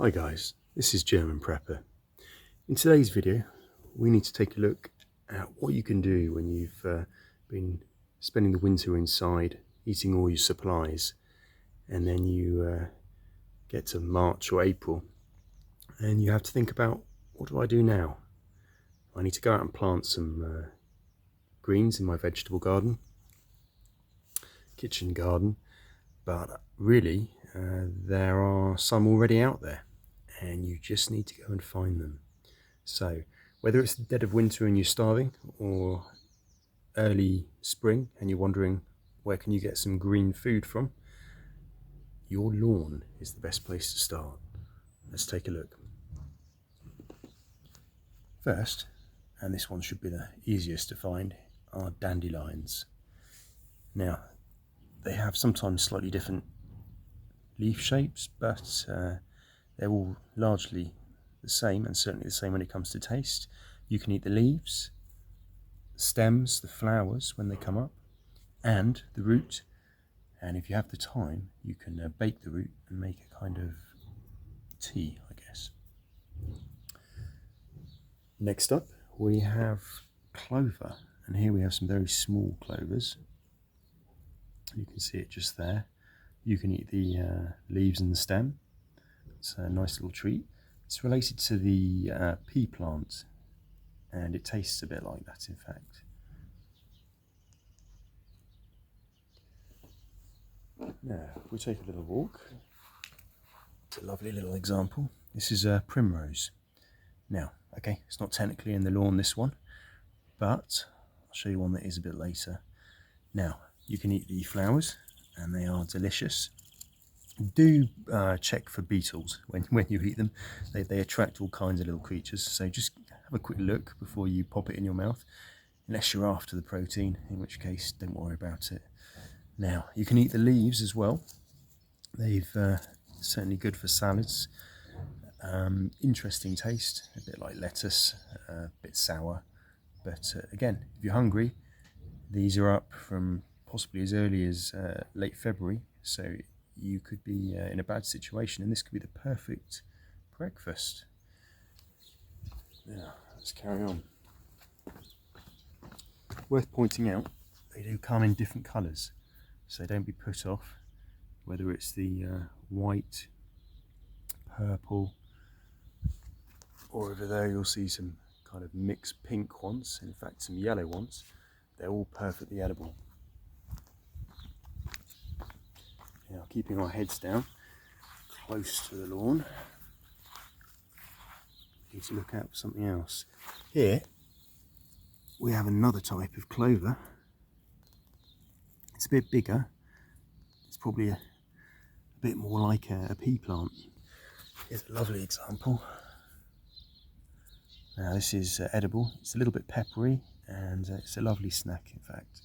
Hi guys, this is German Prepper. In today's video we need to take a look at what you can do when you've been spending the winter inside, eating all your supplies, and then you get to March or April and you have to think about, what do I do now? I need to go out and plant some greens in my vegetable garden, kitchen garden, but really there are some already out there and you just need to go and find them. So whether it's the dead of winter and you're starving, or early spring and you're wondering where can you get some green food from, your lawn is the best place to start. Let's take a look. First, and this one should be the easiest to find, are dandelions. Now they have sometimes slightly different leaf shapes, but they're all largely the same, and certainly the same when it comes to taste. You can eat the leaves, the stems, the flowers when they come up, and the root. And if you have the time, you can bake the root and make a kind of tea, I guess. Next up, we have clover, and here we have some very small clovers. You can see it just there. You can eat the leaves and the stem. It's a nice little treat. It's related to the pea plant, and it tastes a bit like that, in fact. Now, if we take a little walk, it's a lovely little example. This is a primrose. Now, okay, it's not technically in the lawn, this one, but I'll show you one that is a bit later. Now, you can eat the flowers, and they are delicious. Do check for beetles when you eat them. They attract all kinds of little creatures, so just have a quick look before you pop it in your mouth, unless you're after the protein, in which case don't worry about it. Now, you can eat the leaves as well. They've certainly good for salads. Interesting taste, a bit like lettuce, a bit sour, but again, if you're hungry, these are up from possibly as early as late February, so you could be in a bad situation, and this could be the perfect breakfast. Now, let's carry on. Worth pointing out, they do come in different colours, so don't be put off, whether it's the white, purple, or over there you'll see some kind of mixed pink ones, in fact some yellow ones. They're all perfectly edible. Now, keeping our heads down, close to the lawn, need to look out for something else. Here we have another type of clover. It's a bit bigger. It's probably a bit more like a pea plant. Here's a lovely example. Now this is edible. It's a little bit peppery, and it's a lovely snack, in fact.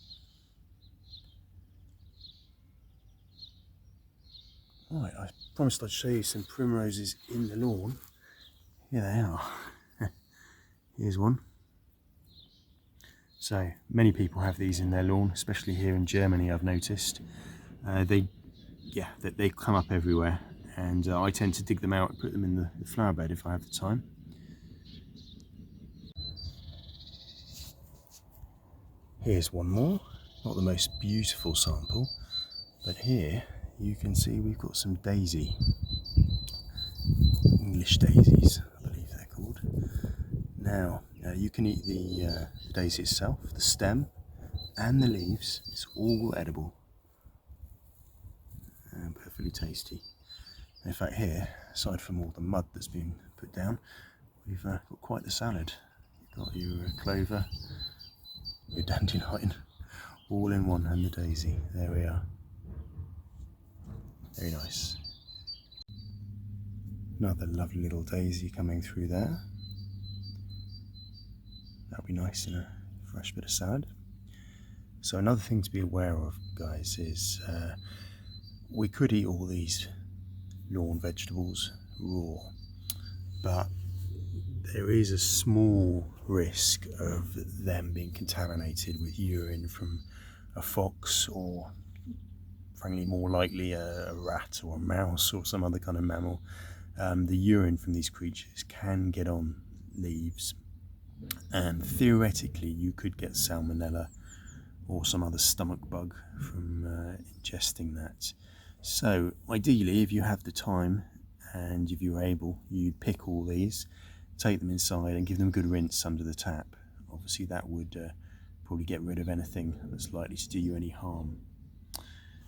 Right, I promised I'd show you some primroses in the lawn. Here they are. Here's one. So many people have these in their lawn, especially here in Germany, I've noticed. They come up everywhere, and I tend to dig them out and put them in the flower bed if I have the time. Here's one more. Not the most beautiful sample, but here you can see we've got some daisy. English daisies, I believe they're called. Now, you can eat the daisy itself, the stem, and the leaves. It's all edible and perfectly tasty. In fact, here, aside from all the mud that's been put down, we've got quite the salad. You've got your clover, your dandelion, all in one, and the daisy. There we are. Very nice. Another lovely little daisy coming through there. That'll be nice in a fresh bit of salad. So another thing to be aware of, guys, is we could eat all these lawn vegetables raw, but there is a small risk of them being contaminated with urine from a fox, or frankly more likely a rat or a mouse or some other kind of mammal. the urine from these creatures can get on leaves, and theoretically you could get salmonella or some other stomach bug from ingesting that. So ideally, if you have the time and if you're able, you pick all these, take them inside and give them a good rinse under the tap. Obviously that would probably get rid of anything that's likely to do you any harm.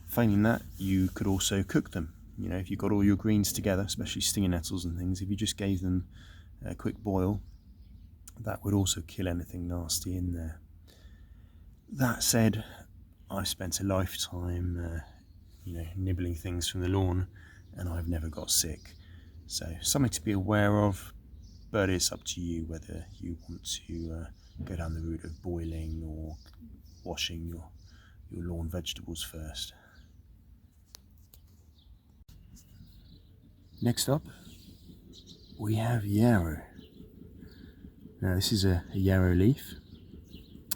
Failing that, you could also cook them. You know, if you've got all your greens together, especially stinging nettles and things, if you just gave them a quick boil, that would also kill anything nasty in there. That said, I've spent a lifetime nibbling things from the lawn, and I've never got sick. So something to be aware of, but it's up to you whether you want to go down the route of boiling or washing your lawn vegetables first. Next up, we have yarrow. Now this is a yarrow leaf.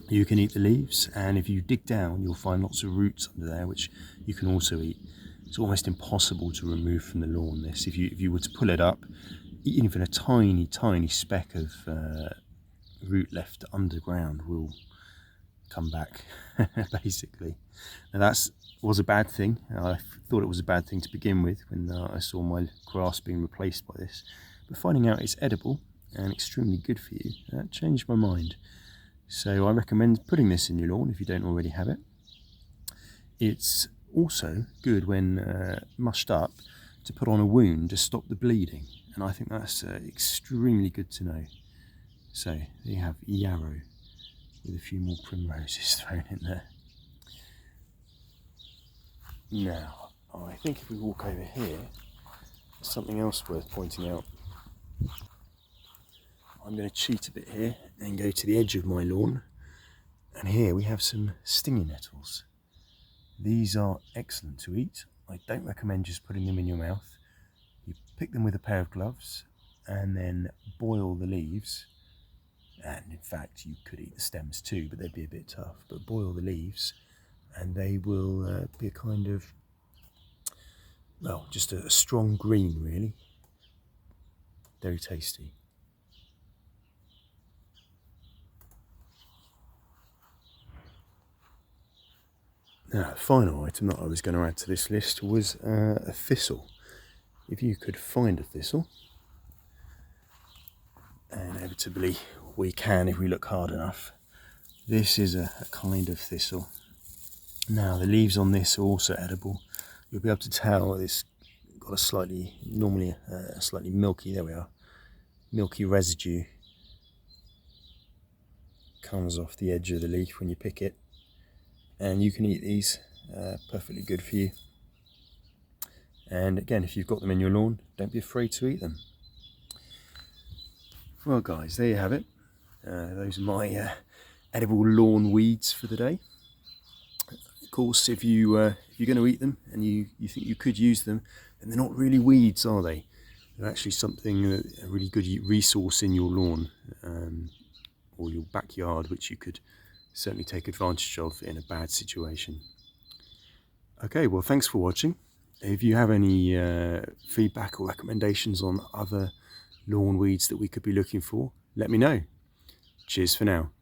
You can eat the leaves, and if you dig down you'll find lots of roots under there which you can also eat. It's almost impossible to remove from the lawn, this. If you were to pull it up, even a tiny speck of root left underground will come back, basically. Now that was a bad thing. I thought it was a bad thing to begin with when I saw my grass being replaced by this, but finding out it's edible and extremely good for you, that changed my mind. So I recommend putting this in your lawn if you don't already have it. It's also good when mushed up to put on a wound to stop the bleeding, and I think that's extremely good to know. So there you have yarrow with a few more primroses thrown in there. Now, I think if we walk over here, there's something else worth pointing out. I'm going to cheat a bit here and go to the edge of my lawn, and here we have some stinging nettles. These are excellent to eat. I don't recommend just putting them in your mouth. You pick them with a pair of gloves and then boil the leaves, and in fact you could eat the stems too, but they'd be a bit tough. But boil the leaves and they will be a kind of, well, just a strong green really. Very tasty. Now, the final item that I was going to add to this list was a thistle. If you could find a thistle, and inevitably we can if we look hard enough, this is a kind of thistle. Now, the leaves on this are also edible. You'll be able to tell it's got a slightly milky, there we are, milky residue comes off the edge of the leaf when you pick it. And you can eat these, perfectly good for you. And again, if you've got them in your lawn, don't be afraid to eat them. Well guys, there you have it. Those are my edible lawn weeds for the day. Of course, if you're going to eat them and you think you could use them, then they're not really weeds, are they? They're actually something, a really good resource in your lawn or your backyard, which you could certainly take advantage of in a bad situation. Okay, well, thanks for watching. If you have any feedback or recommendations on other lawn weeds that we could be looking for, let me know. Cheers for now.